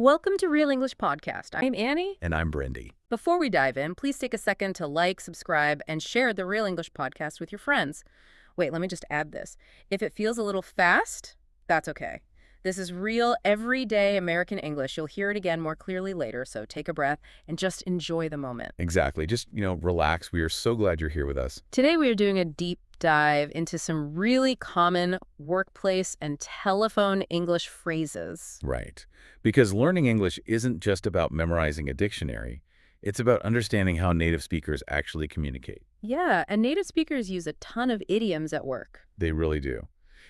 Welcome to Real English Podcast. I'm Annie. And I'm Brendy. Before we dive in, please take a second to like, subscribe, and share the Real English Podcast with your friends. Wait, let me just add this. If it feels a little fast, that's okay. This is real, everyday American English. You'll hear it again more clearly later, so take a breath and just enjoy the moment. Exactly. Just, relax. We are so glad you're here with us. Today we are doing a deep dive into some really common workplace and telephone English phrases. Right. Because learning English isn't just about memorizing a dictionary. It's about understanding how native speakers actually communicate. Yeah, and native speakers use a ton of idioms at work. They really do.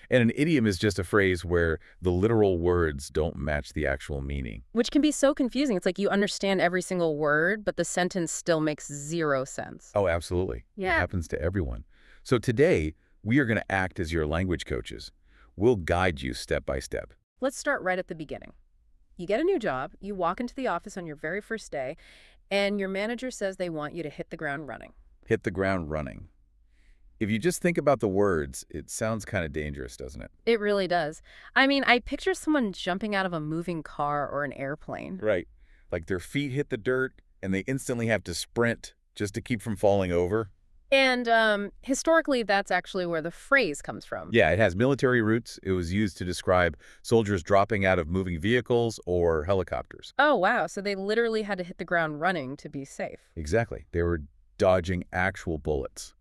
And an idiom is just a phrase where the literal words don't match the actual meaning. Which can be so confusing. It's like you understand every single word, but the sentence still makes zero sense. Oh, absolutely. Yeah. It happens to everyone. So today, we are going to act as your language coaches. We'll guide you step by step. Let's start right at the beginning. You get a new job, you walk into the office on your very first day, and your manager says they want you to hit the ground running. Hit the ground running. If you just think about the words, it sounds kind of dangerous, doesn't it? It really does. I mean, I picture someone jumping out of a moving car or an airplane. Right. Like their feet hit the dirt and they instantly have to sprint just to keep from falling over. And historically, that's actually where the phrase comes from. Yeah, it has military roots. It was used to describe soldiers dropping out of moving vehicles or helicopters. Oh, wow. So they literally had to hit the ground running to be safe. Exactly. They were dodging actual bullets.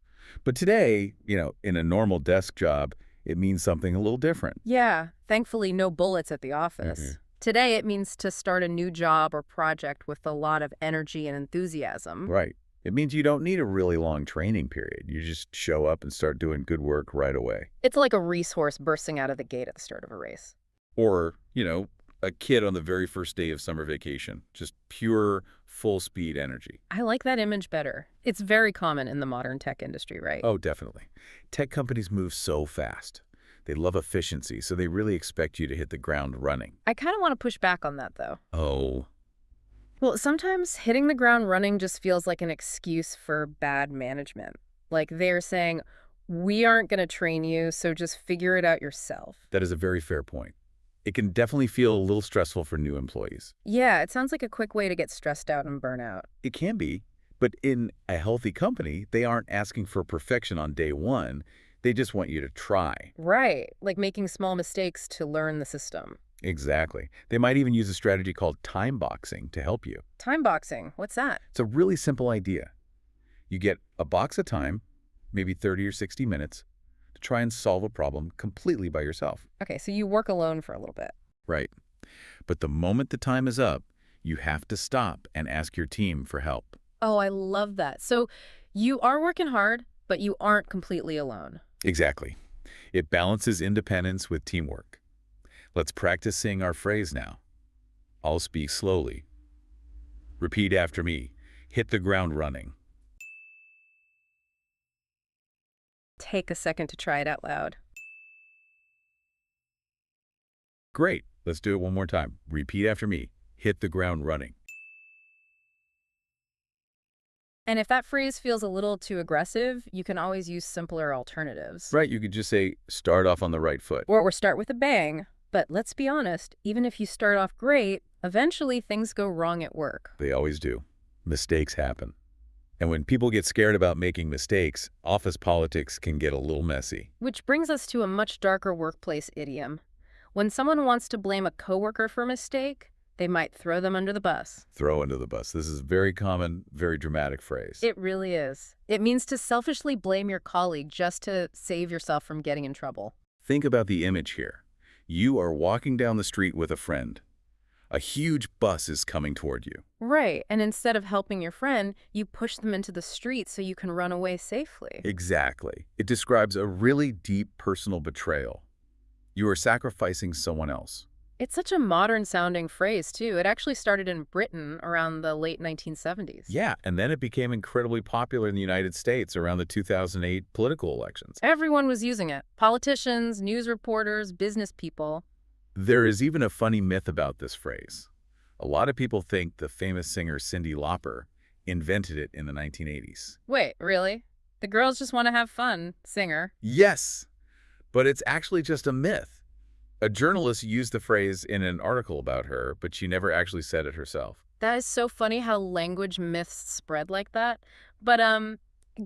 But today, in a normal desk job, it means something a little different. Yeah, thankfully no bullets at the office. Mm-hmm. Today it means to start a new job or project with a lot of energy and enthusiasm. Right. It means you don't need a really long training period. You just show up and start doing good work right away. It's like a racehorse bursting out of the gate at the start of a race. Or, a kid on the very first day of summer vacation. Just pure, full-speed energy. I like that image better. It's very common in the modern tech industry, right? Oh, definitely. Tech companies move so fast. They love efficiency, so they really expect you to hit the ground running. I kind of want to push back on that, though. Oh. Well, sometimes hitting the ground running just feels like an excuse for bad management. Like they're saying, we aren't going to train you, so just figure it out yourself. That is a very fair point. It can definitely feel a little stressful for new employees. Yeah, it sounds like a quick way to get stressed out and burn out. It can be, but in a healthy company, they aren't asking for perfection on day one. They just want you to try. Right, like making small mistakes to learn the system. Exactly. They might even use a strategy called time boxing to help you. Time boxing, what's that? It's a really simple idea. You get a box of time, maybe 30 or 60 minutes, to try and solve a problem completely by yourself. Okay, so you work alone for a little bit. Right. But the moment the time is up, you have to stop and ask your team for help. Oh, I love that. So you are working hard, but you aren't completely alone. Exactly. It balances independence with teamwork. Let's practice saying our phrase now. I'll speak slowly. Repeat after me. Hit the ground running. Take a second to try it out loud. Great. Let's do it one more time. Repeat after me. Hit the ground running. And if that phrase feels a little too aggressive, you can always use simpler alternatives. Right. You could just say, start off on the right foot. Or start with a bang. But let's be honest, even if you start off great, eventually things go wrong at work. They always do. Mistakes happen. And when people get scared about making mistakes, office politics can get a little messy. Which brings us to a much darker workplace idiom. When someone wants to blame a coworker for a mistake, they might throw them under the bus. Throw under the bus. This is a very common, very dramatic phrase. It really is. It means to selfishly blame your colleague just to save yourself from getting in trouble. Think about the image here. You are walking down the street with a friend. A huge bus is coming toward you. Right, and instead of helping your friend, you push them into the street so you can run away safely. Exactly. It describes a really deep personal betrayal. You are sacrificing someone else. It's such a modern-sounding phrase, too. It actually started in Britain around the late 1970s. Yeah, and then it became incredibly popular in the United States around the 2008 political elections. Everyone was using it. Politicians, news reporters, business people. There is even a funny myth about this phrase. A lot of people think the famous singer Cyndi Lauper invented it in the 1980s. Wait, really? The girls just want to have fun, singer. Yes, but it's actually just a myth. A journalist used the phrase in an article about her, but she never actually said it herself. That is so funny how language myths spread like that. But,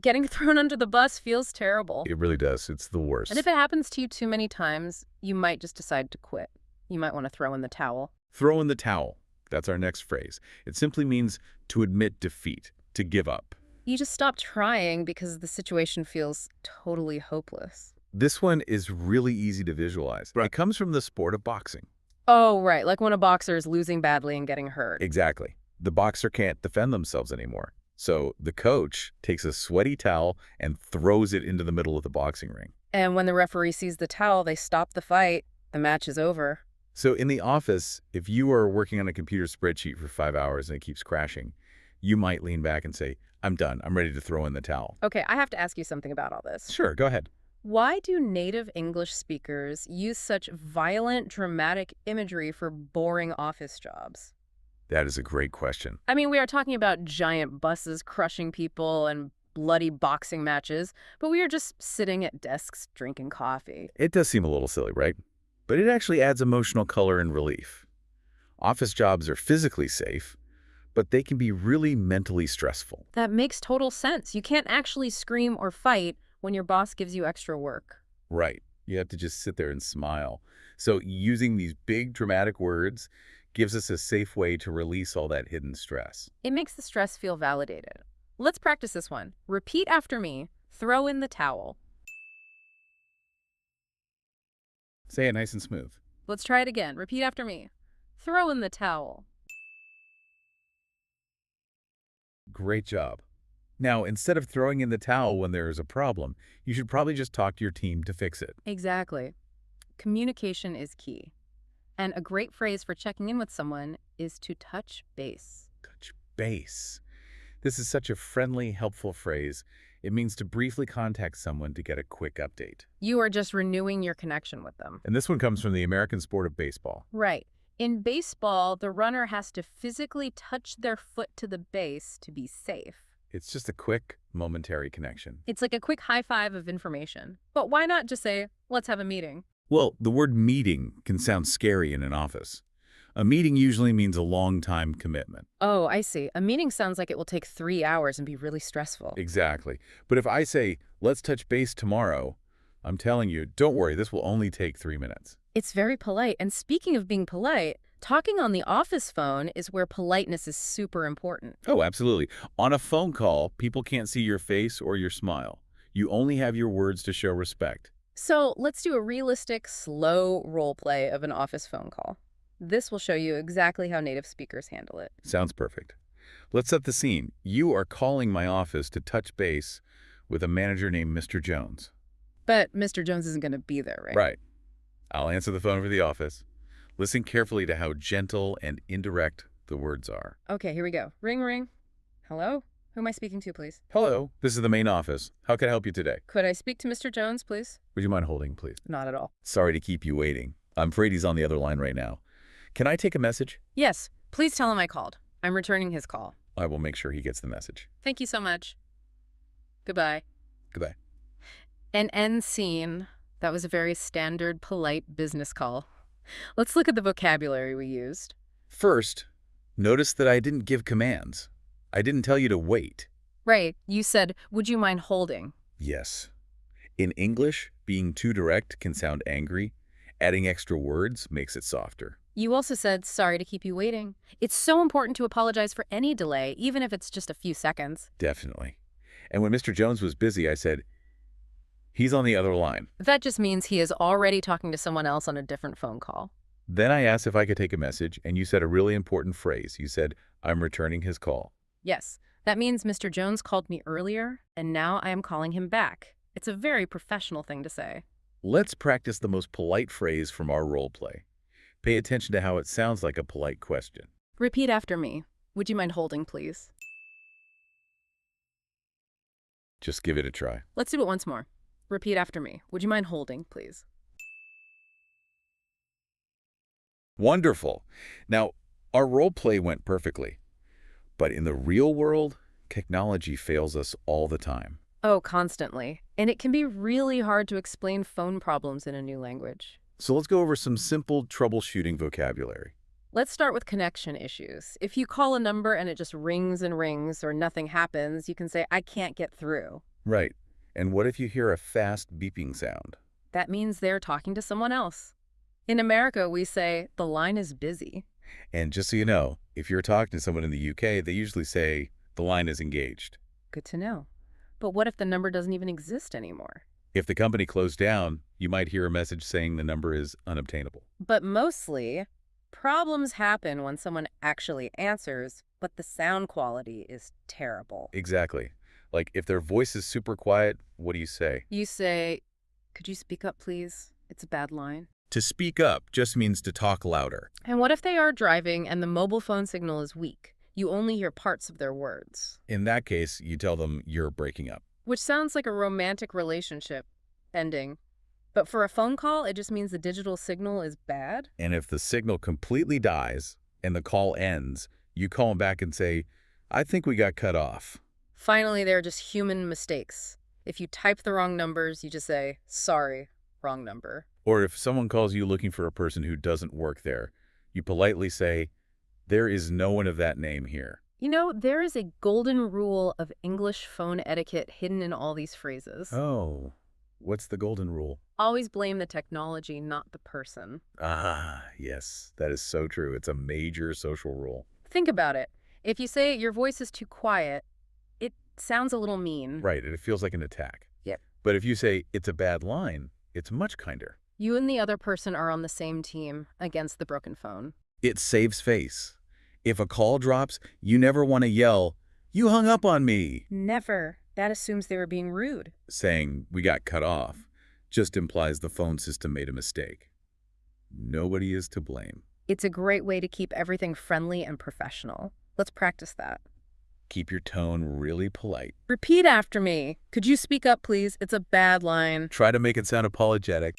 getting thrown under the bus feels terrible. It really does. It's the And if worst. it happens to you too many times, you might just decide to quit. You might want to throw in the towel. Throw in the towel. That's our next phrase. It simply means to admit defeat, to give up. You just stop trying because the situation feels totally hopeless. This one is really easy to visualize. It comes from the sport of boxing. Oh, right, like when a boxer is losing badly and getting hurt. Exactly. The boxer can't defend themselves anymore. So the coach takes a sweaty towel and throws it into the middle of the boxing ring. And when the referee sees the towel, they stop the fight. The match is over. So in the office, if you are working on a computer spreadsheet for 5 hours and it keeps crashing, you might lean back and say, I'm done. I'm ready to throw in the towel. Okay, I have to ask you something about all this. Sure, go ahead. Why do native English speakers use such violent, dramatic imagery for boring office jobs? That is a great question. I mean, we are talking about giant buses crushing people and bloody boxing matches, but we are just sitting at desks drinking coffee. It does seem a little silly, right? But it actually adds emotional color and relief. Office jobs are physically safe, but they can be really mentally stressful. That makes total sense. You can't actually scream or fight when your boss gives you extra work. Right. You have to just sit there and smile. So using these big dramatic words gives us a safe way to release all that hidden stress. It makes the stress feel validated. Let's practice this one. Repeat after me. Throw in the towel. Say it nice and smooth. Let's try it again. Repeat after me. Throw in the towel. Great job. Now, instead of throwing in the towel when there is a problem, you should probably just talk to your team to fix it. Exactly. Communication is key. And a great phrase for checking in with someone is to touch base. Touch base. This is such a friendly, helpful phrase. It means to briefly contact someone to get a quick update. You are just renewing your connection with them. And this one comes from the American sport of baseball. Right. In baseball, the runner has to physically touch their foot to the base to be safe. It's just a quick, momentary connection. It's like a quick high five of information. But why not just say, let's have a meeting? Well, the word meeting can sound scary in an office. A meeting usually means a long-time commitment. Oh, I see. A meeting sounds like it will take 3 hours and be really stressful. Exactly. But if I say, let's touch base tomorrow, I'm telling you, don't worry, this will only take 3 minutes. It's very polite. And speaking of being polite, talking on the office phone is where politeness is super important. Oh, absolutely. On a phone call, people can't see your face or your smile. You only have your words to show respect. So let's do a realistic, slow role play of an office phone call. This will show you exactly how native speakers handle it. Sounds perfect. Let's set the scene. You are calling my office to touch base with a manager named Mr. Jones. But Mr. Jones isn't going to be there, right? Right. I'll answer the phone for the office. Listen carefully to how gentle and indirect the words are. Okay, here we go. Ring, ring. Hello? Who am I speaking to, please? Hello, this is the main office. How can I help you today? Could I speak to Mr. Jones, please? Would you mind holding, please? Not at all. Sorry to keep you waiting. I'm afraid he's on the other line right now. Can I take a message? Yes, please tell him I called. I'm returning his call. I will make sure he gets the message. Thank you so much. Goodbye. Goodbye. An end scene. That was a very standard, polite business call. Let's look at the vocabulary we used. First, notice that I didn't give commands. I didn't tell you to wait. Right, you said, would you mind holding? Yes. In English, being too direct can sound angry. Adding extra words makes it softer. You also said, sorry to keep you waiting. It's so important to apologize for any delay, even if it's just a few seconds. Definitely. And when Mr. Jones was busy, I said, he's on the other line. That just means he is already talking to someone else on a different phone call. Then I asked if I could take a message, and you said a really important phrase. You said, I'm returning his call. Yes, that means Mr. Jones called me earlier, and now I am calling him back. It's a very professional thing to say. Let's practice the most polite phrase from our role play. Pay attention to how it sounds like a polite question. Repeat after me. Would you mind holding, please? Just give it a try. Let's do it once more. Repeat after me. Would you mind holding, please? Wonderful. Now, our role play went perfectly. But in the real world, technology fails us all the time. Oh, constantly. And it can be really hard to explain phone problems in a new language. So let's go over some simple troubleshooting vocabulary. Let's start with connection issues. If you call a number and it just rings and rings or nothing happens, you can say, I can't get through. Right. And what if you hear a fast beeping sound? That means they're talking to someone else. In America, we say, the line is busy. And just so you know, if you're talking to someone in the UK, they usually say, the line is engaged. Good to know. But what if the number doesn't even exist anymore? If the company closed down, you might hear a message saying the number is unobtainable. But mostly, problems happen when someone actually answers, but the sound quality is terrible. Exactly. Like if their voice is super quiet, what do you say? You say, could you speak up, please? It's a bad line. To speak up just means to talk louder. And what if they are driving and the mobile phone signal is weak? You only hear parts of their words. In that case, you tell them you're breaking up. Which sounds like a romantic relationship ending. But for a phone call, it just means the digital signal is bad. And if the signal completely dies and the call ends, you call them back and say, I think we got cut off. Finally, they're just human mistakes. If you type the wrong numbers, you just say, sorry, wrong number. Or if someone calls you looking for a person who doesn't work there, you politely say, there is no one of that name here. You know, there is a golden rule of English phone etiquette hidden in all these phrases. Oh, what's the golden rule? Always blame the technology, not the person. Ah, yes, that is so true. It's a major social rule. Think about it. If you say your voice is too quiet, it sounds a little mean. Right, it feels like an attack. Yep. But if you say it's a bad line, it's much kinder. You and the other person are on the same team against the broken phone. It saves face. If a call drops, you never want to yell, you hung up on me. Never. That assumes they were being rude. Saying we got cut off just implies the phone system made a mistake. Nobody is to blame. It's a great way to keep everything friendly and professional. Let's practice that. Keep your tone really polite. Repeat after me. Could you speak up, please? It's a bad line. Try to make it sound apologetic.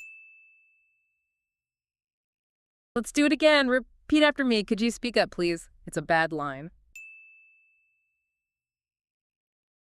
Let's do it again. Repeat after me. Could you speak up, please? It's a bad line.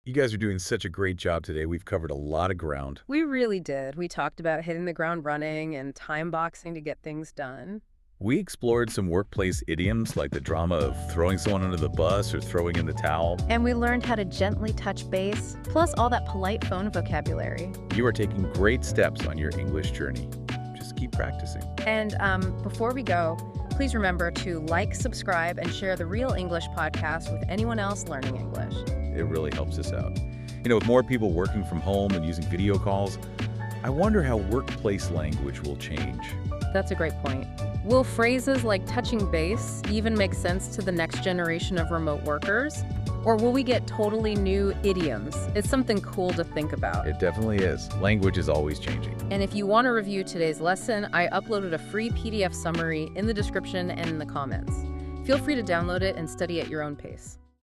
You guys are doing such a great job today. We've covered a lot of ground. We really did. We talked about hitting the ground running and time boxing to get things done. We explored some workplace idioms like the drama of throwing someone under the bus or throwing in the towel. And we learned how to gently touch base, plus all that polite phone vocabulary. You are taking great steps on your English journey. Just keep practicing. And before we go, please remember to like, subscribe, and share the Real English podcast with anyone else learning English. It really helps us out. You know, with more people working from home and using video calls, I wonder how workplace language will change. That's a great point. Will phrases like touching base even make sense to the next generation of remote workers? Or will we get totally new idioms? It's something cool to think about. It definitely is. Language is always changing. And if you want to review today's lesson, I uploaded a free PDF summary in the description and in the comments. Feel free to download it and study at your own pace.